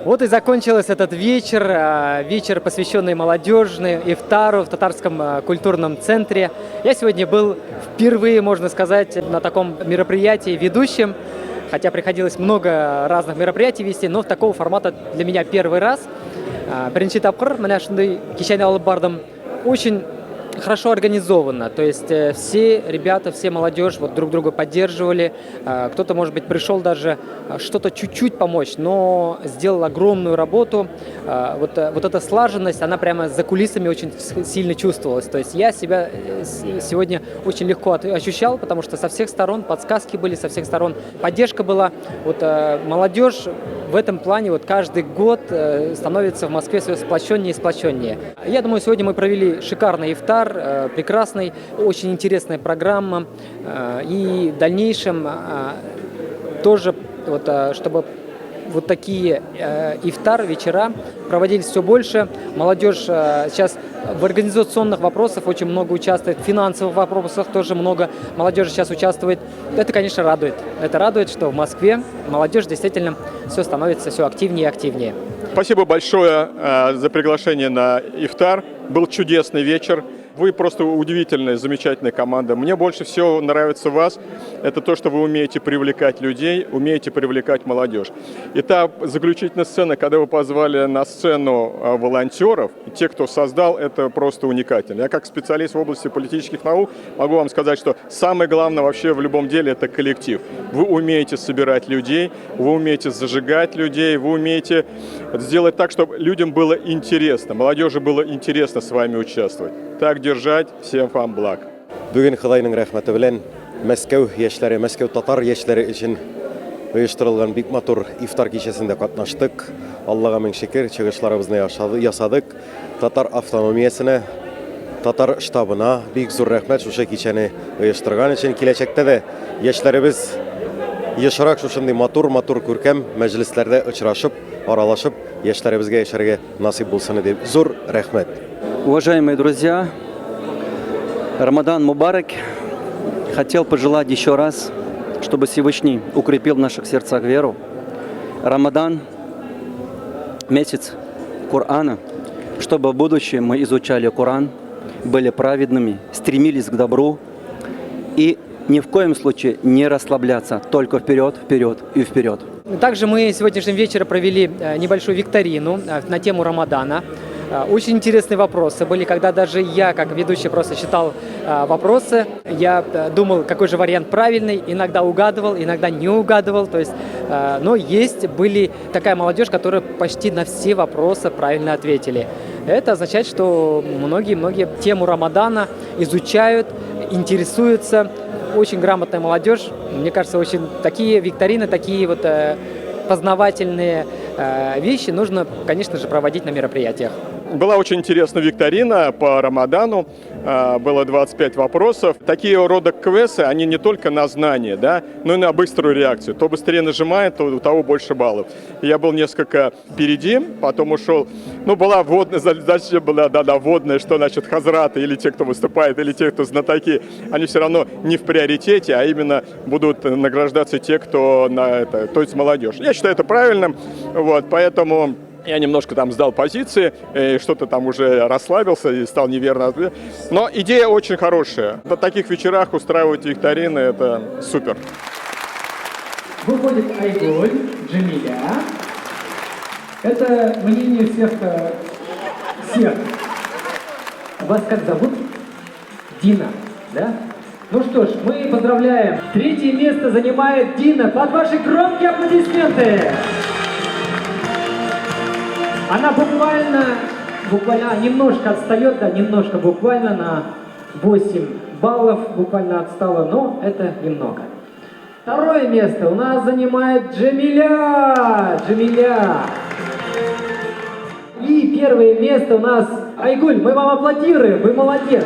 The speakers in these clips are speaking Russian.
Вот и закончился этот вечер, вечер, посвященный молодежи, ифтару в Татарском культурном центре. Я сегодня был впервые, можно сказать, на таком мероприятии ведущим, хотя приходилось много разных мероприятий вести, но в такого формата для меня первый раз. Бірінші тапқыр, міне шындай кешені алып бардым, очень хорошо организовано, то есть все ребята, все молодежь вот друг друга поддерживали, кто-то, может быть, пришел даже что-то чуть-чуть помочь, но сделал огромную работу. Вот эта слаженность, она прямо за кулисами очень сильно чувствовалась, то есть я себя сегодня очень легко ощущал, потому что со всех сторон подсказки были, со всех сторон поддержка была. Вот молодежь в этом плане вот каждый год становится в Москве все сплоченнее и сплоченнее. Я думаю, сегодня мы провели шикарный ифтар, прекрасный, очень интересная программа. И в дальнейшем тоже, вот, чтобы вот такие ифтар вечера проводились все больше. Молодежь сейчас в организационных вопросах очень много участвует, в финансовых вопросах тоже много молодежи сейчас участвует. Это, конечно, радует. Это радует, что в Москве молодежь действительно все становится все активнее и активнее. Спасибо большое за приглашение на ифтар. Был чудесный вечер. Вы просто удивительная, замечательная команда. Мне больше всего нравится в вас, это то, что вы умеете привлекать людей, умеете привлекать молодежь. И та заключительная сцена, когда вы позвали на сцену волонтеров, те, кто создал, это просто уникально. Я как специалист в области политических наук могу вам сказать, что самое главное вообще в любом деле это коллектив. Вы умеете собирать людей, вы умеете зажигать людей, вы умеете сделать так, чтобы людям было интересно, молодежи было интересно с вами участвовать. Так держать. Всем вам благ. Бүгін Құдайның рахметі белән Мәскәү яшьләре, Мәскәү татар яшьләре өчен оештырылган бик матур ифтар кичәсендә катнаштык. Аллага мең шөкер, чыгышларыбызны ясадык. Татар автономиясенә, татар штабына бик зур рәхмәт шушы кичәне оештырган өчен. Киләчәктә дә яшьләребез ешрак шушындый матур күркәм мәҗлесләрдә очрашып, аралашып, яшьләребезгә яшәргә насыйп булсын дип зур рәхмәт. Уважаемые друзья, Рамадан Мубарак. Хотел пожелать еще раз, чтобы Всевышний укрепил в наших сердцах веру. Рамадан – месяц Корана, чтобы в будущем мы изучали Коран, были праведными, стремились к добру и ни в коем случае не расслабляться, только вперед, вперед и вперед. Также мы сегодняшним вечером провели небольшую викторину на тему Рамадана. Очень интересные вопросы были, когда даже я, как ведущий, просто читал вопросы. Я думал, какой же вариант правильный, иногда угадывал, иногда не угадывал. То есть, но были такая молодежь, которая почти на все вопросы правильно ответили. Это означает, что многие тему Рамадана изучают, интересуются. Очень грамотная молодежь. Мне кажется, очень такие викторины, такие вот познавательные вещи нужно, конечно же, проводить на мероприятиях. Была очень интересная викторина по Рамадану, было 25 вопросов. Такие рода квесты, они не только на знание, да, но и на быструю реакцию. Кто быстрее нажимает, то у того больше баллов. Я был несколько впереди, потом ушел. Была вводная задача, вводная, что значит хазраты, или те, кто выступает, или те, кто знатоки, они все равно не в приоритете, а именно будут награждаться те, кто то есть молодежь. Я считаю это правильным, поэтому я немножко там сдал позиции, что-то там уже расслабился и стал неверно отвечать. Но идея очень хорошая. На таких вечерах устраивать викторины – это супер. Выходит Айгуль, Джамиля. Это мнение всех. Вас как зовут? Дина, да? Ну что ж, мы поздравляем. 3-е место занимает Дина. Под ваши громкие аплодисменты. Она буквально немножко отстает, немножко буквально на 8 баллов буквально отстала, но это немного. 2-е место у нас занимает Джамиля. И 1-е место у нас Айгуль. Мы вам аплодируем, вы молодец.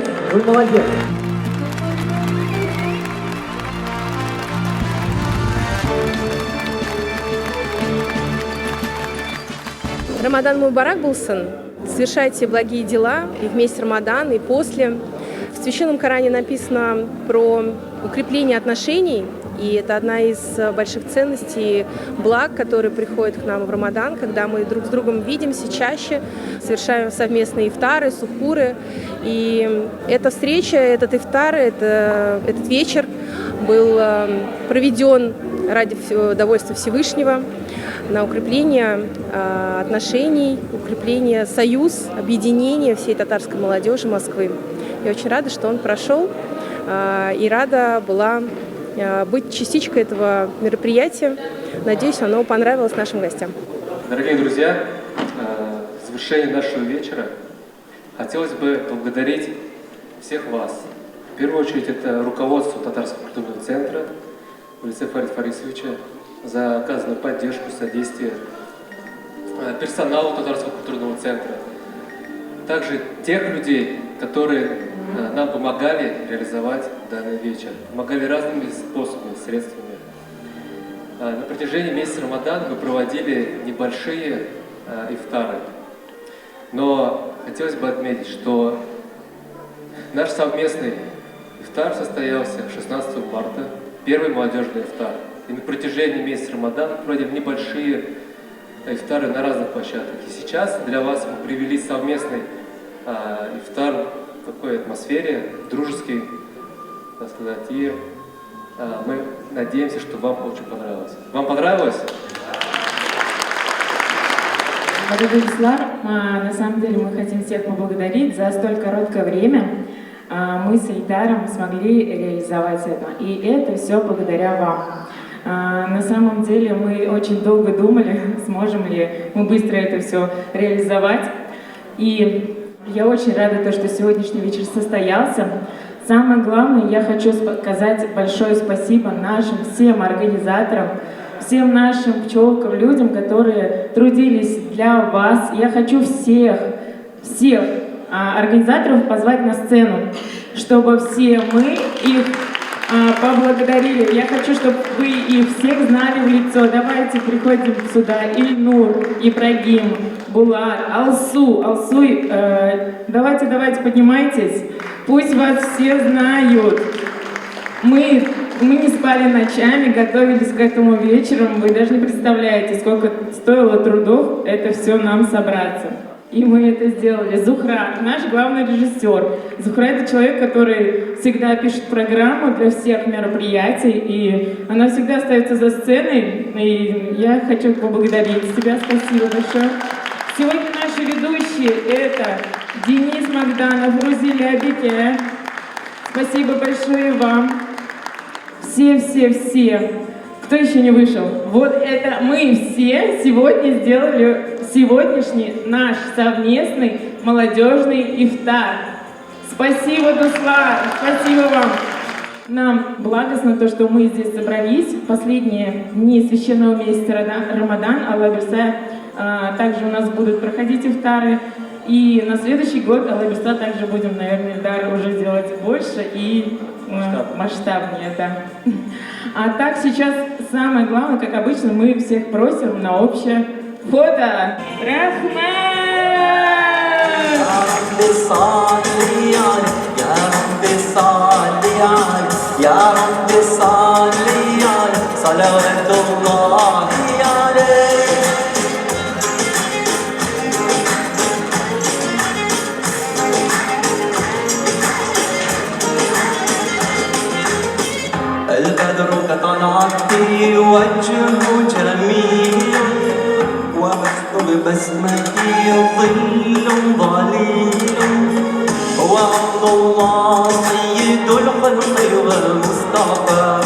Рамадан Мубарак булсын. Совершайте благие дела и в месяц Рамадан, и после. В Священном Коране написано про укрепление отношений И это одна из больших ценностей, благ, которые приходят к нам в Рамадан, когда мы друг с другом видимся чаще, совершаем совместные ифтары, сухуры. И эта встреча, этот ифтар, этот вечер был проведен ради удовольствия Всевышнего, на укрепление отношений, укрепление союз, объединение всей татарской молодежи Москвы. Я очень рада, что он прошел, и рада была быть частичкой этого мероприятия. Надеюсь, оно понравилось нашим гостям. Дорогие друзья, в завершении нашего вечера хотелось бы поблагодарить всех вас. В первую очередь, это руководство Татарского культурного центра в лице Фарида Фарисовича за оказанную поддержку, содействие, персоналу Татарского культурного центра, также тех людей, которые нам помогали реализовать данный вечер, помогали разными способами, средствами. На протяжении месяца Рамадан мы проводили небольшие ифтары, но хотелось бы отметить, что наш совместный ифтар состоялся 16 марта, первый молодежный ифтар. И на протяжении месяца Рамадан мы проводим небольшие ифтары на разных площадках. И сейчас для вас мы привели совместный ифтар в такой атмосфере, дружеский, так сказать. И мы надеемся, что вам очень понравилось. Вам понравилось? Дорогой Ислам, на самом деле мы хотим всех поблагодарить за столь короткое время. Мы с Ильдаром смогли реализовать это. И это все благодаря вам. На самом деле мы очень долго думали, сможем ли мы быстро это все реализовать. И я очень рада, что сегодняшний вечер состоялся. Самое главное, я хочу сказать большое спасибо нашим всем организаторам, всем нашим пчелкам, людям, которые трудились для вас. Я хочу всех организаторов позвать на сцену, чтобы все мы их поблагодарили. Я хочу, чтобы вы их всех знали в лицо. Давайте приходим сюда. Ильнур, Ибрагим, Булат, Алсу. Давайте, поднимайтесь. Пусть вас все знают. Мы не спали ночами, готовились к этому вечеру. Вы даже не представляете, сколько стоило трудов это все нам собраться. И мы это сделали. Зухра, наш главный режиссер. Зухра — это человек, который всегда пишет программу для всех мероприятий, и она всегда остается за сценой. И я хочу поблагодарить тебя. Спасибо большое. Сегодня наши ведущие — это Денис Магданов, Рузили Абике. Спасибо большое вам. Все. Кто еще не вышел? Вот это мы все сегодня сделали сегодняшний наш совместный молодежный ифтар. Спасибо, Дуслар, спасибо вам. Нам благостно то, что мы здесь собрались в последние дни священного месяца Рамадан, Аллах Берса. Также у нас будут проходить ифтары. И на следующий год, Аллах Берса, также будем, наверное, ифтары уже делать больше и масштабнее, да. А так сейчас самое главное, как обычно, мы всех просим на общее фото. Рахман! البدر كطلعتي وجهه جميل ومسك ببسمتي ظل ظليل هو عبد الله سيد الخلق والمصطفى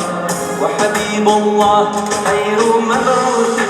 وحبيب الله خير مبعوث